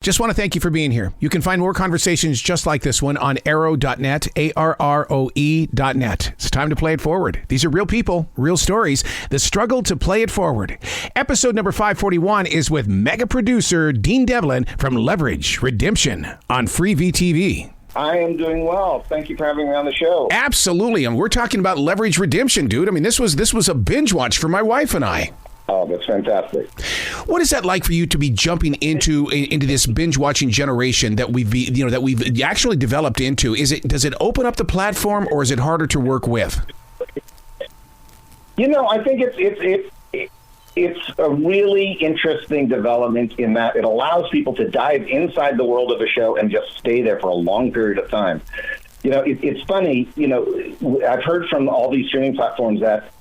Just want to thank you for being here. You can find more conversations just like this one on arrow.net, ARROE.net. It's time to play it forward. These are real people, real stories, the struggle to play it forward. Episode number 541 is with mega producer Dean Devlin from Leverage Redemption on FreeVee TV. I am doing well. Thank you for having me on the show. Absolutely. And we're talking about Leverage Redemption, dude. I mean, this was a binge watch for my wife and I. Oh, that's fantastic. What is that like for you to be jumping into this binge watching generation that we've actually developed into? Does it open up the platform, or is it harder to work with? I think it's a really interesting development in that it allows people to dive inside the world of a show and just stay there for a long period of time. It's funny. I've heard from all these streaming platforms that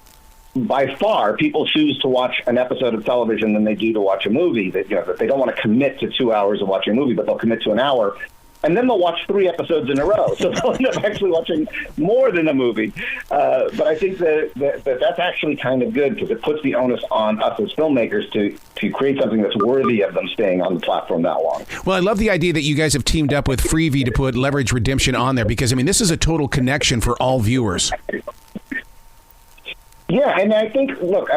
by far, people choose to watch an episode of television than they do to watch a movie. That they don't want to commit to 2 hours of watching a movie, but they'll commit to an hour, and then they'll watch 3 episodes in a row. So they'll end up actually watching more than a movie. But I think that's actually kind of good because it puts the onus on us as filmmakers to create something that's worthy of them staying on the platform that long. Well, I love the idea that you guys have teamed up with FreeVee to put Leverage Redemption on there because, this is a total connection for all viewers. Yeah, and I think, look,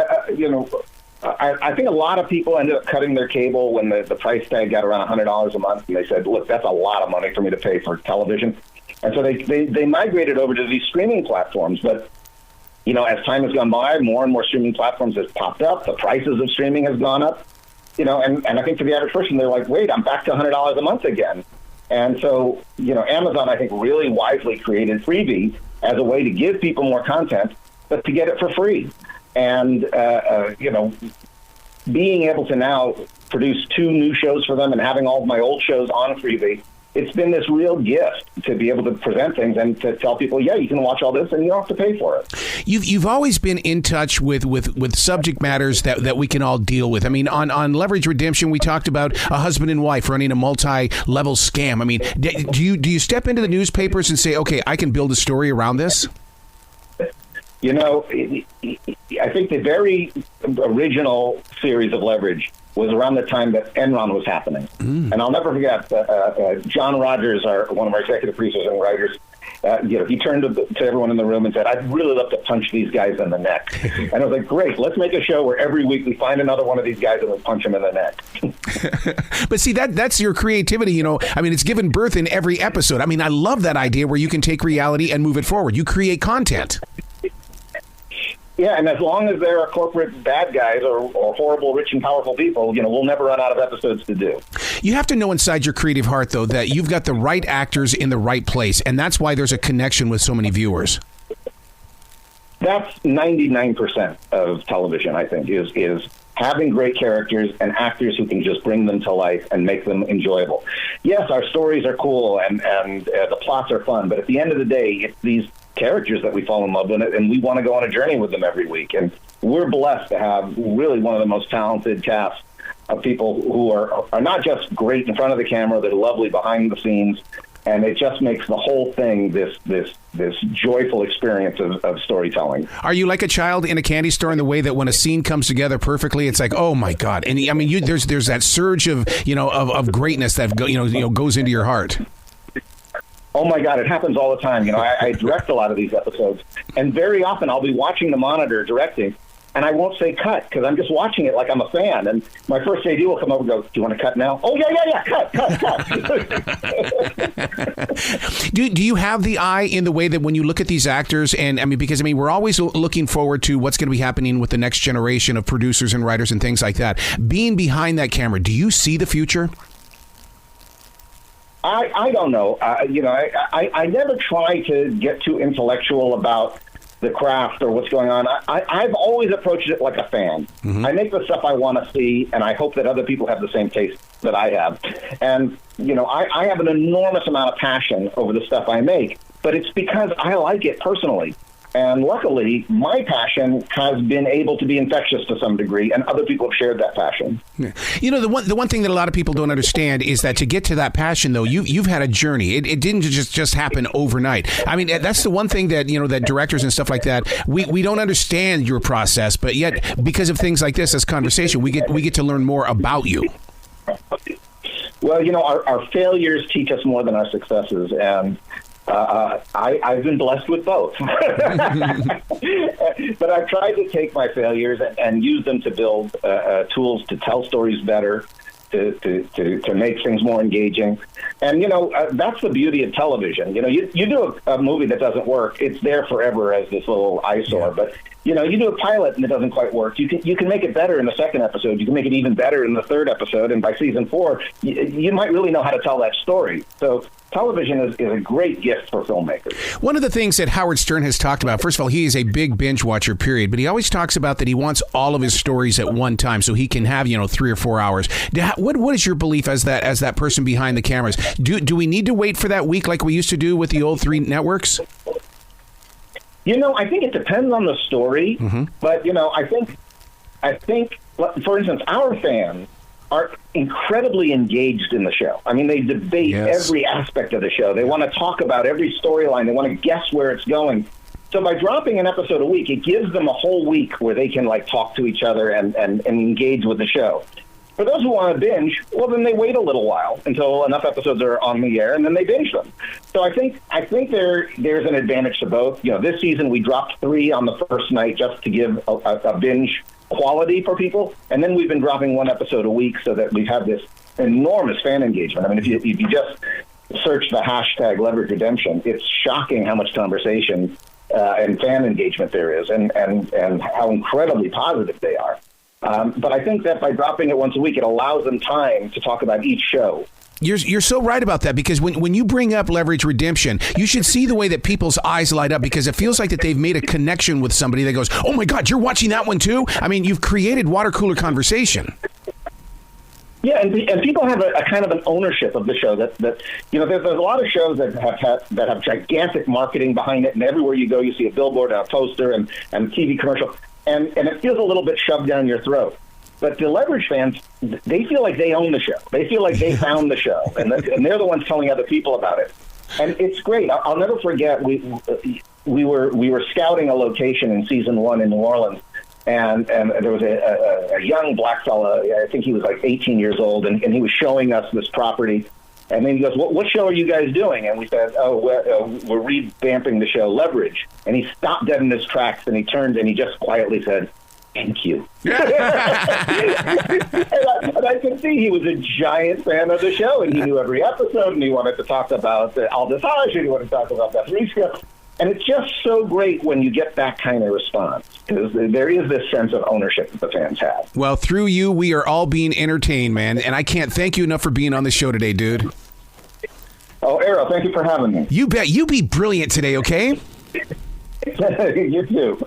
I think a lot of people ended up cutting their cable when the price tag got around $100 a month, and they said, look, that's a lot of money for me to pay for television. And so they migrated over to these streaming platforms. But, as time has gone by, more and more streaming platforms have popped up. The prices of streaming has gone up, and I think for the average person, they're like, wait, I'm back to $100 a month again. And so, Amazon, I think, really wisely created FreeVee as a way to give people more content, but to get it for free. And, being able to now produce 2 new shows for them and having all of my old shows on FreeVee, it's been this real gift to be able to present things and to tell people, yeah, you can watch all this and you don't have to pay for it. You've always been in touch with subject matters that we can all deal with. On Leverage Redemption, we talked about a husband and wife running a multi-level scam. Do you step into the newspapers and say, okay, I can build a story around this? I think the very original series of Leverage was around the time that Enron was happening. And I'll never forget, John Rogers, one of our executive producers and writers, he turned to everyone in the room and said, I'd really love to punch these guys in the neck. And I was like, great, let's make a show where every week we find another one of these guys and we punch them in the neck. But see, that's your creativity, it's given birth in every episode. I love that idea where you can take reality and move it forward. You create content. Yeah, and as long as there are corporate bad guys or horrible, rich and powerful people, we'll never run out of episodes to do. You have to know inside your creative heart, though, that you've got the right actors in the right place, and that's why there's a connection with so many viewers. That's 99% of television, I think, is having great characters and actors who can just bring them to life and make them enjoyable. Yes, our stories are cool and the plots are fun, but at the end of the day, it's these characters that we fall in love with, and we want to go on a journey with them every week. And we're blessed to have really one of the most talented casts of people who are not just great in front of the camera, they're lovely behind the scenes, and it just makes the whole thing this joyful experience of storytelling. Are you like a child in a candy store in the way that when a scene comes together perfectly, it's like, oh my God. And there's that surge of greatness that goes into your heart. Oh my God, it happens all the time. I direct a lot of these episodes, and very often I'll be watching the monitor directing, and I won't say cut because I'm just watching it like I'm a fan. And my first AD will come over and go, do you want to cut now? Oh, yeah, cut. Do you have the eye in the way that when you look at these actors, and because we're always looking forward to what's going to be happening with the next generation of producers and writers and things like that. Being behind that camera, do you see the future? I don't know. I never try to get too intellectual about the craft or what's going on. I've always approached it like a fan. Mm-hmm. I make the stuff I want to see, and I hope that other people have the same taste that I have. And, I have an enormous amount of passion over the stuff I make, but it's because I like it personally. And luckily, my passion has been able to be infectious to some degree, and other people have shared that passion. Yeah. The one thing that a lot of people don't understand is that to get to that passion, though, you've had a journey. It didn't just happen overnight. That's the one thing that that directors and stuff like that we don't understand your process, but yet because of things like this conversation, we get to learn more about you. Well, Well, our failures teach us more than our successes, and I've been blessed with both. But I've tried to take my failures and use them to build tools to tell stories better, to make things more engaging. And, that's the beauty of television. You do a movie that doesn't work, it's there forever as this little eyesore. Yeah. But, you do a pilot and it doesn't quite work. You can make it better in the second episode. You can make it even better in the third episode. And by season 4, you might really know how to tell that story. So television is a great gift for filmmakers. One of the things that Howard Stern has talked about, first of all, he is a big binge watcher, period, but he always talks about that he wants all of his stories at one time so he can have, 3 or 4 hours. What is your belief as that person behind the cameras? Do we need to wait for that week like we used to do with the old 3 networks? I think it depends on the story, but, I think, for instance, our fans are incredibly engaged in the show. I mean, they debate every aspect of the show. They want to talk about every storyline. They want to guess where it's going. So by dropping an episode a week, it gives them a whole week where they can talk to each other and engage with the show. For those who want to binge, well, then they wait a little while until enough episodes are on the air, and then they binge them. So I think there's an advantage to both. This season we dropped 3 on the first night just to give a binge quality for people, and then we've been dropping 1 episode a week so that we've had this enormous fan engagement. I mean, if you just search the hashtag Leverage Redemption, it's shocking how much conversation and fan engagement there is, and how incredibly positive they are. But I think that by dropping it once a week, it allows them time to talk about each show. You're so right about that, because when you bring up Leverage Redemption, you should see the way that people's eyes light up, because it feels like that they've made a connection with somebody that goes, oh my God, you're watching that one too? I mean, you've created water cooler conversation. Yeah, and people have a kind of an ownership of the show that there's a lot of shows that have gigantic marketing behind it, and everywhere you go you see a billboard and a poster and a TV commercial, and it feels a little bit shoved down your throat. But the Leverage fans, they feel like they own the show. They feel like they found the show, and they're the ones telling other people about it. And it's great. I'll never forget, we were scouting a location in season 1 in New Orleans, and there was a young black fella, I think he was 18 years old, and he was showing us this property. And then he goes, what show are you guys doing? And we said, we're revamping the show Leverage. And he stopped dead in his tracks, and he turned and he just quietly said, thank you. And I could see he was a giant fan of the show, and he knew every episode, and he wanted to talk about Aldous Hodge, and he wanted to talk about Beth Risco. And it's just so great when you get that kind of response, because there is this sense of ownership that the fans have. Well, through you, we are all being entertained, man, and I can't thank you enough for being on the show today, dude. Oh, Errol, thank you for having me. You bet. You be brilliant today, okay? You too.